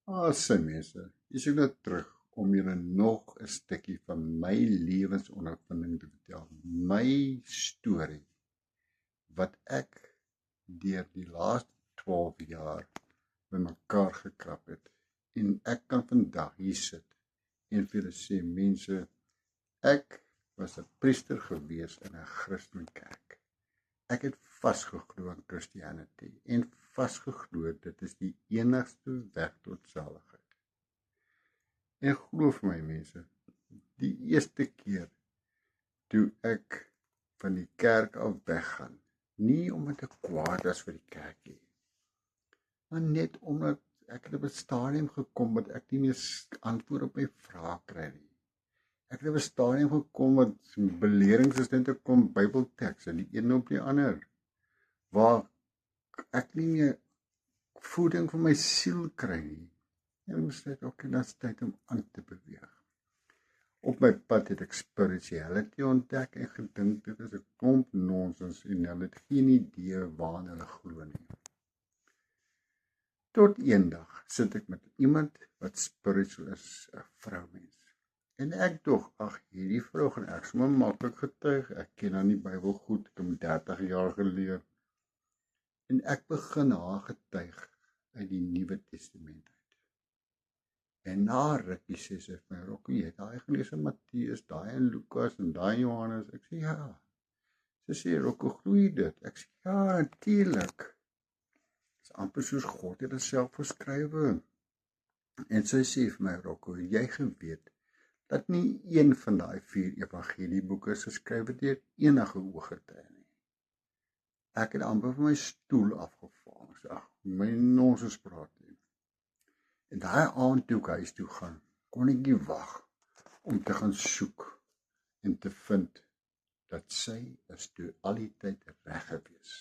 Sy mense, is ek nou terug om julle nog 'n stukkie van my lewensondervinding te vertel. My storie wat ek deur die laaste 12 jaar bymekaar gekrap het. En ek kan vandag hier sit en vir julle sê, mense, ek was 'n priester gewees in 'n Christelike kerk. Ek het vasgeglo in Christianity en vasgeglo dit is die enigste weg tot saligheid. En glo vir my mense, die eerste keer toe ek van die kerk af weggaan, nie omdat ek kwaad was vir die kerk nie, maar net omdat ek het op 'n stadium gekom wat ek nie meer antwoord op my vrae kry nie. Ek het op 'n stadium gekom wat belerings is net 'n klomp Bybeltekste, die een op die ander, waar ek nie meer voeding vir my siel kry nie. En ons sê, okay, dan is tyd om aan te beweeg. Op my pad het ek spirituality ontdek en gedink dit is 'n klomp nonsens en hulle het geen idee waaraan hulle glo nie. Tot eendag sit ek met iemand wat spiritual is, 'n vroumens. En ek dog, ag, hierdie vrou gaan ek sommer maklik getuig. Ek ken haar in die Bybel goed, ek het hom 30 jaar geleer. En ek begin haar getuig uit die Nuwe Testament uit. En na rukkie sê sy vir my, Rokkie, jy het daai gelees in Matteus, daai in Lukas en daai in Johannes. Ek sê ja. Sy sê, Rokkie, glo jy dit? Ek sê ja, natuurlik. Dit is amper soos God het dit self geskrywe. En sy sê vir my, Rokkie, jy geweet dat nie een van daai 4 evangelieboeke is geskrywe deur enige ooggetuie nie. Ek het amper van my stoel afgeval. Ek sê, ag, my nonsens praat nie. En daai aand toe ek huis toe gaan, kon ek nie wag om te gaan soek en te vind dat sy is toe al die tyd reg gewees.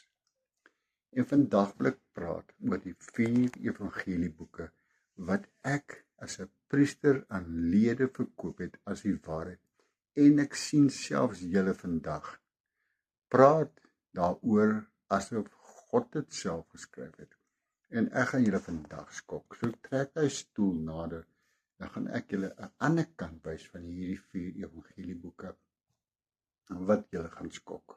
En vandag wil ek praat oor die 4 evangelieboeke wat ek as 'n priester aan lede verkoop het as die waarheid. En ek sien selfs julle vandag praat daaroor asof God dit self geskryf het. En ek gaan julle vandag skok. So trek hy stoel nader, dan gaan ek julle 'n ander kant wys van hierdie 4 evangelieboeke wat julle gaan skok.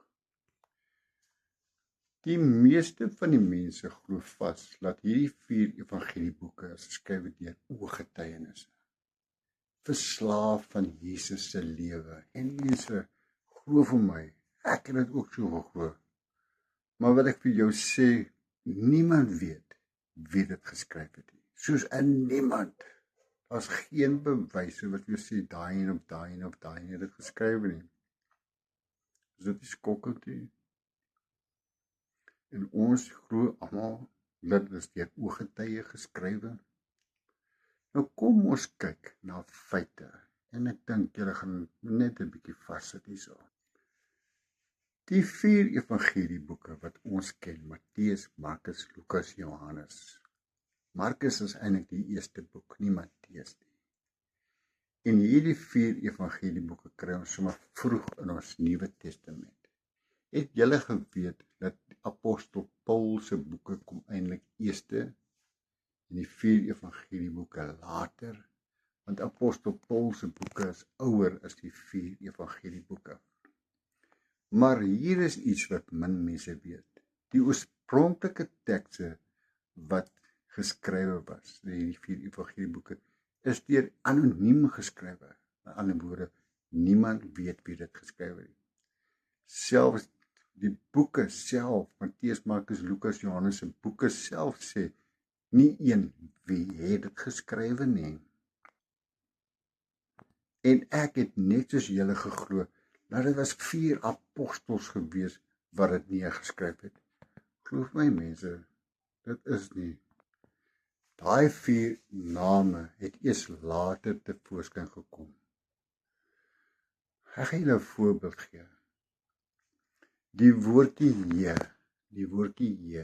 Die meeste van die mense glo vas dat hierdie 4 evangelieboeke is geskrywe deur ooggetuienisse. Verslaaf van Jesus se lewe. En mense, glo vir my, ek het dit ook so geglo. Maar wat ek vir jou sê, niemand weet wie dit geskryf het nie. Soos in niemand. Daar's geen bewyse wat jy sê daai en op daai en op daai het dit geskryf nie. Is dit skokkend nie? En ons glo almal dat dit is deur ooggetuie geskrywe. Nou kom ons kyk na feite. En ek dink julle gaan net 'n bietjie vassit hierso. Die 4 evangelieboeke wat ons ken, Matteus, Markus, Lukas, Johannes. Markus is eintlik die eerste boek, nie Matteus nie. En hierdie 4 evangelieboeke kry ons sommer vroeg in ons Nuwe Testament. Het julle geweet dat apostel Paul se boeke kom eintlik eerste en die 4 evangelieboeke later, want apostel Paul se boeke is ouer as die 4 evangelieboeke. Maar hier is iets wat min mense weet. Die oorspronklike tekste wat geskrywe was, die 4 evangelieboeke, is deur anoniem geskrywe. Met ander woorde, niemand weet wie dit geskrywe het. Selfs die boeke self, Matteus, Markus, Lukas, Johannes se boeke self sê, nie een wie het dit geskrywe nie. En ek het net soos julle geglo, dat dit was 4 apostels gewees wat dit neergeskryf het. Glo my mense, dit is nie. Daai 4 name het eers later tevoorskyn gekom. Ek gaan julle 'n voorbeeld gee. Die woordjie J,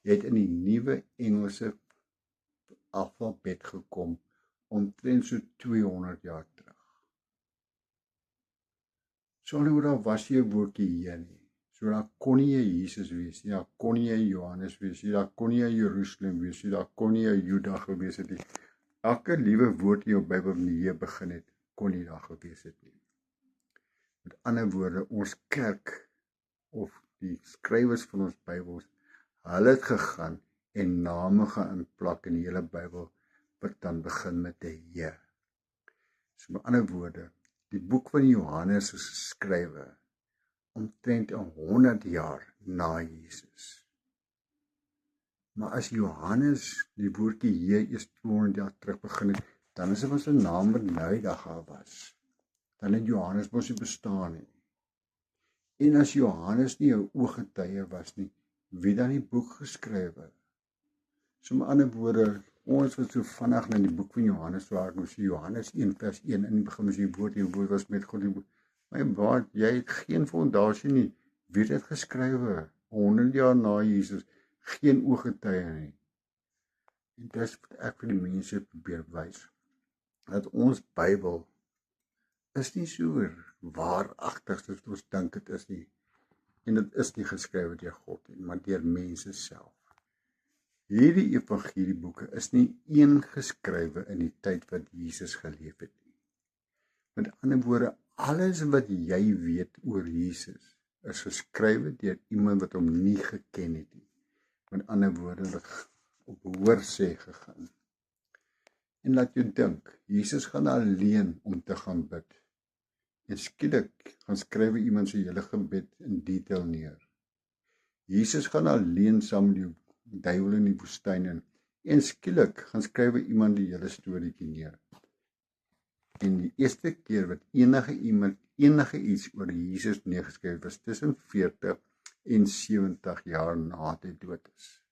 het in die nuwe Engelse alfabet gekom omtrent so 200 jaar terug. So nou daar was hier 'n woordjie J nie. So daar kon nie 'n Jesus wees nie, daar kon nie 'n Johannes wees nie, daar kon nie 'n Jerusalem wees nie, daar kon nie 'n Juda gewees het nie. Elke liewe woord in jou Bybel met die J begin het, kon nie daar gewees het nie. Met ander woorde, ons kerk of die skrywers van ons Bybels, hulle het gegaan en name gaan inplak in die hele Bybel wat dan begin met 'n J. So met ander woorde, die boek van Johannes is geskrywe omtrent 100 jaar na Jesus. Maar as Johannes die woordjie J eers 200 jaar terug begin het, dan is dit ons 'n naam wat nou dag al was. Dan het Johannes mos nie bestaan nie. En as Johannes nie 'n ooggetuie was nie, wie dan die boek geskrywe? So met ander woorde, ons wat so vinnig na die boek van Johannes werk, ons sê Johannes 1 vers 1, in die begin was die woord was met God, my baat, jy het geen fondasie nie, wie het dit geskrywe? 100 jaar na Jesus, geen ooggetuie nie. En dis wat ek vir die mense probeer wys, dat ons Bybel is nie so waaragtig soos ons dink dit is nie. En dit is nie geskrywe deur God nie, maar deur mense self. Hierdie evangelieboeke is nie een geskrywe in die tyd wat Jesus geleef het nie. Met ander woorde, alles wat jy weet oor Jesus is geskrywe deur iemand wat hom nie geken het nie. Met ander woorde, wat op hoorsê gegaan. En laat jou dink, Jesus gaan alleen om te gaan bid. En skielik gaan skrywe iemand sy hele gebed in detail neer. Jesus gaan alleen saam met die duiwel in die woestyn in. En skielik gaan skrywe iemand die hele storieetjie neer. En die eerste keer wat enige iets oor Jesus neergeskryf was tussen 40 en 70 jaar na hy dood is.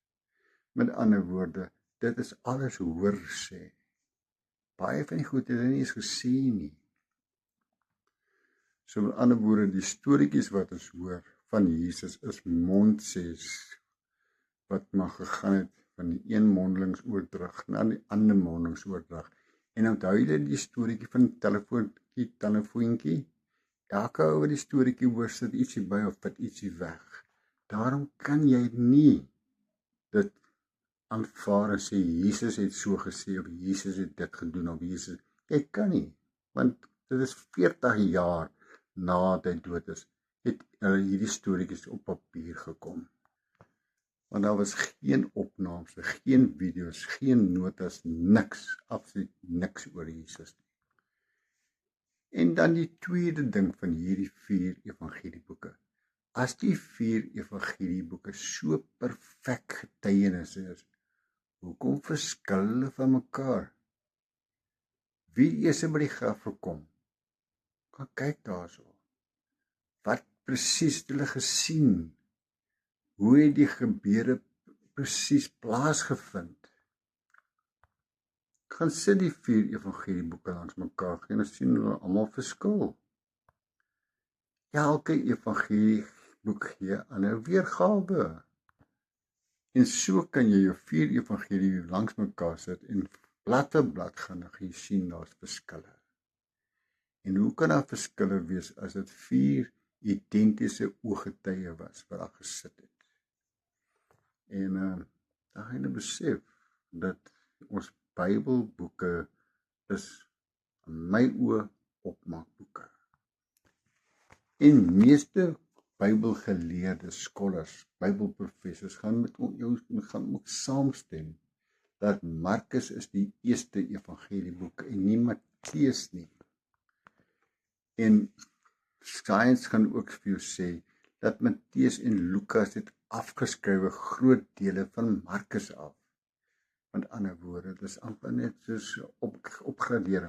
Met ander woorde, dit is alles hoorsê. Baie van die goed het hy nie eens gesê nie. So met ander woorde, die storieetjies wat ons hoor van Jesus is mondsês wat maar gegaan het van die een mondelingsoordrag na die ander mondelingsoordrag. En onthou jy die storieetjie van die telefoontjie? Elke ou wat die storieetjie hoor, sit ietsie by of vat ietsie weg. Daarom kan jy nie dit aanvaar en sê Jesus het so gesê of Jesus het dit gedoen of Jesus. Jy kan nie, want dit is 40 jaar na hy dood is, het hierdie storieetjies op papier gekom. Want daar was geen opnames, geen video's, geen notas, niks, absoluut niks oor Jesus nie. En dan die tweede ding van hierdie 4 evangelieboeke. As die 4 evangelieboeke so perfek getuienisse is, hoekom verskil hulle van mekaar? Wie eers by die graf gekom? Gaan kyk daarso. Wat presies het hulle gesien? Hoe het die gebeure presies plaasgevind? Gaan sit die 4 evangelieboeke langs mekaar en sien hulle almal verskil. Elke evangelieboek gee 'n ander weergawe. En so kan jy jou 4 evangelie langs mekaar sit en blad vir blad gaan en jy sien daar's verskille. En hoe kan daar verskille wees as dit 4 identiese ooggetuie was wat daar gesit het? En dan gaan jy besef dat ons Bybelboeke is in my oë opmaakboeke. En meeste Bybelgeleerde scholars, Bybelprofessors gaan ook saamstem dat Markus is die eerste evangelieboek en nie Matteus nie. En science gaan ook vir jou sê dat Matteus en Lukas het afgeskrywe groot dele van Markus af. Met ander woorde, dit is amper net soos opgradeer.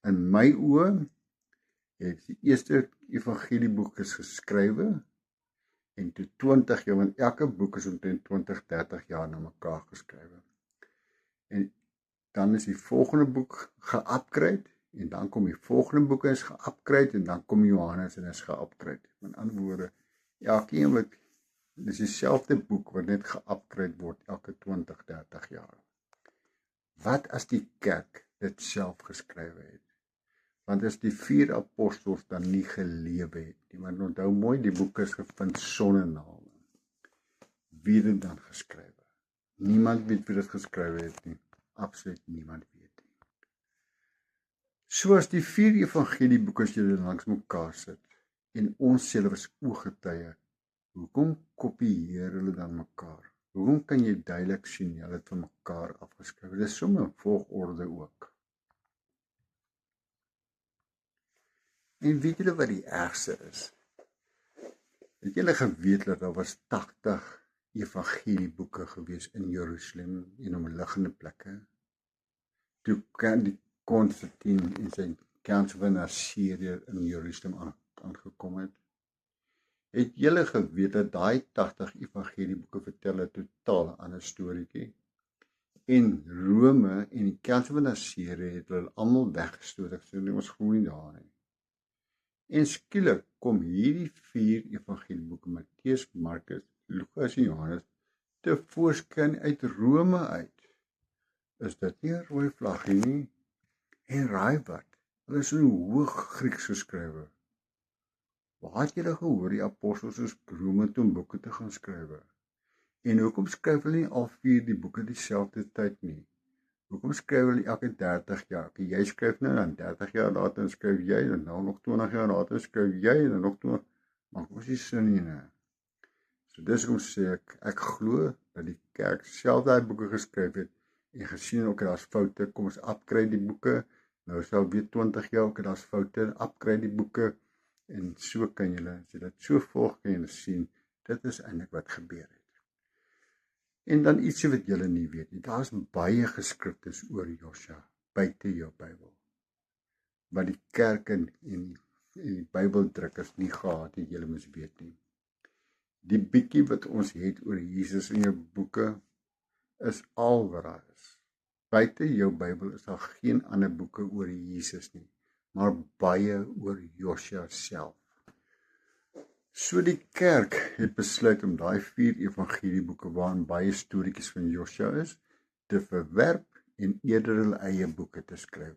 In my oë het die eerste evangelieboek geskrywe en toe 20 jaar, want elke boek is omtrent 20-30 jaar na mekaar geskrywe. En dan is die volgende boek ge-upgrade en dan kom die volgende boek is ge-upgrade en dan kom Johannes en is ge-upgrade. Met ander woorde, elkeen wat dis dieselfde boek wat net ge-upgrade word elke 20-30 jaar. Wat as die kerk dit self geskrywe het? Want as die 4 apostels dan nie gelewe het nie, want onthou mooi, die boek is gevind sonder name. Wie het dit dan geskrywe? Niemand weet wie dit geskrywe het nie. Absoluut niemand weet nie. Soos die 4 evangelieboeke as julle langs mekaar sit, en ons self is ooggetuie, hoekom kopieer hulle dan mekaar? Hoekom kan jy duidelik sien, hulle het van mekaar afgeskryf? Dit is sommer 'n volgorde ook. En weet julle wat die ergste is? Het julle geweet dat daar was 80 evangelieboeke gewees in Jerusalem en omliggende plekke? Toe kan die Konstantin en sy Council van Assyrië in Jerusalem aangekom het. Het julle geweet dat daai 80 evangelieboeke vertel 'n totaal ander storieetjie? En Rome en die Council van Assyrië het hulle almal weggestoot. Ek sê ons glo nie daar nie. En skielik kom hierdie 4 evangelieboeke, Matteus, Markus, Lukas en Johannes, te voorskyn uit Rome uit. Is dit nie 'n rooi vlaggie nie? En raai wat? Hulle is in Hooggrieks geskrywe. Waar het julle gehoor die apostels is Rome toe om boeke te gaan skrywe? En hoekom skryf hulle nie al 4 die boeke dieselfde tyd nie? Hoekom skryf hulle elke 30 jaar? Jy skryf nou, dan 30 jaar later skryf jy, en nou nog 20 jaar later skryf jy, en dan nog 20, maar ons is sin nie, ne? So dis om sê ek glo dat die kerk self daai boeke geskryf het, en gesien ook daar's foute, kom ons upgrade die boeke, nou sal weer 20 jaar ook daar's foute, upgrade die boeke, en so kan julle, as jy dit so volg, kan julle sien, dit is eintlik wat gebeur het. En dan ietsie wat julle nie weet nie, daar is baie geskriftes oor Josua, buite jou Bybel, wat die kerk en die Bybeldrukkers nie gehad het, julle moes weet nie. Die bietjie wat ons het oor Jesus in jou boeke, is al wat daar is. Buite jou Bybel is daar geen ander boeke oor Jesus nie, maar baie oor Josua self. So die kerk het besluit om daai 4 evangelieboeke waarin baie storieetjies van Josua is, te verwerp en eerder hulle eie boeke te skryf.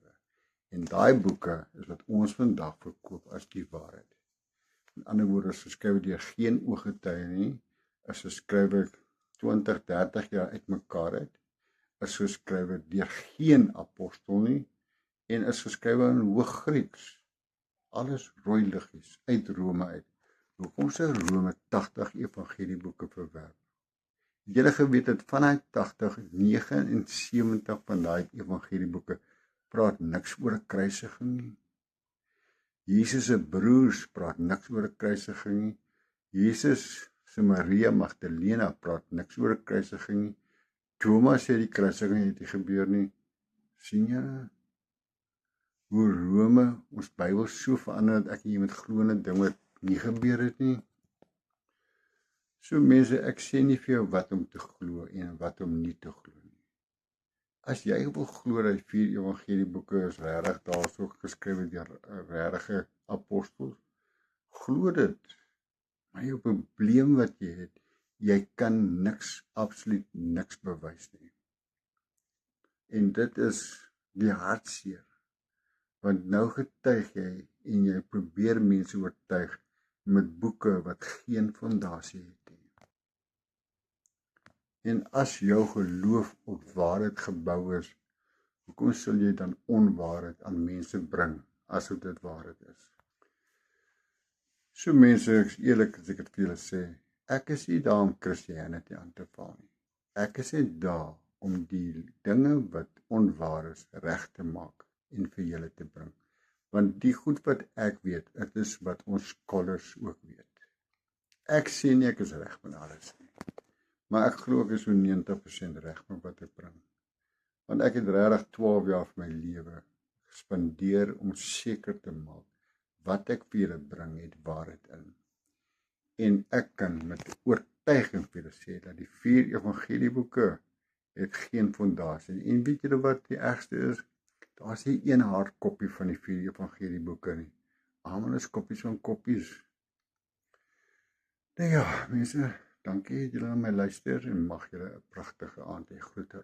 En daai boeke is wat ons vandag verkoop as die waarheid. In ander woorde, is geskryf deur geen ooggetuie nie, is geskryf 20, 30 jaar uitmekaar uit, is geskryf deur geen apostel nie, en is geskryf in Hooggrieks. Alles rooi liggies uit Rome uit. Hoekom sou Rome 80 evangelieboeke verwerp? Het julle geweet dat vanuit 80, 79 van daai evangelieboeke praat niks oor 'n kruisiging nie. Jesus se broers praat niks oor 'n kruisiging nie. Jesus se Maria Magdalena praat niks oor 'n kruisiging nie. Thomas sê die kruisiging het nie gebeur nie. Sien julle hoe Rome ons Bybel so verander dat ek nie met glo in 'n ding wat nie gebeur het nie. So mense, ek sê nie vir jou wat om te glo en wat om nie te glo nie. As jy wil glo dat die 4 evangelieboeke is regtig daarso geskryf deur regte apostels, glo dit. Maar jou probleem wat jy het, jy kan niks, absoluut niks bewys nie. En dit is die hartseer. Want nou getuig jy en jy probeer mense oortuig met boeke wat geen fondasie het nie. En as jou geloof op waarheid gebou is, hoekom sal jy dan onwaarheid aan mense bring, asof dit waarheid is? So mense, ek is eerlik as ek dit vir julle sê, ek is nie daar om Christianity aan te val nie. Ek is net daar om die dinge wat onwaar is, reg te maak en vir julle te bring. Want die goed wat ek weet, dit is wat ons scholars ook weet. Ek sê nie ek is reg met alles nie, maar ek glo ek is so 90% reg met wat ek bring. Want ek het regtig 12 jaar van my lewe gespandeer om seker te maak wat ek vir julle bring het waarheid in. En ek kan met oortuiging vir julle sê dat die 4 evangelieboeke het geen fondasie. En weet julle wat die ergste is? Daar is nie een hardkopie van die 4 evangelieboeke nie. Almal is koppies van koppies. Nou ja, mense, dankie dat julle na my luister en mag julle 'n pragtige aand hê. Groete.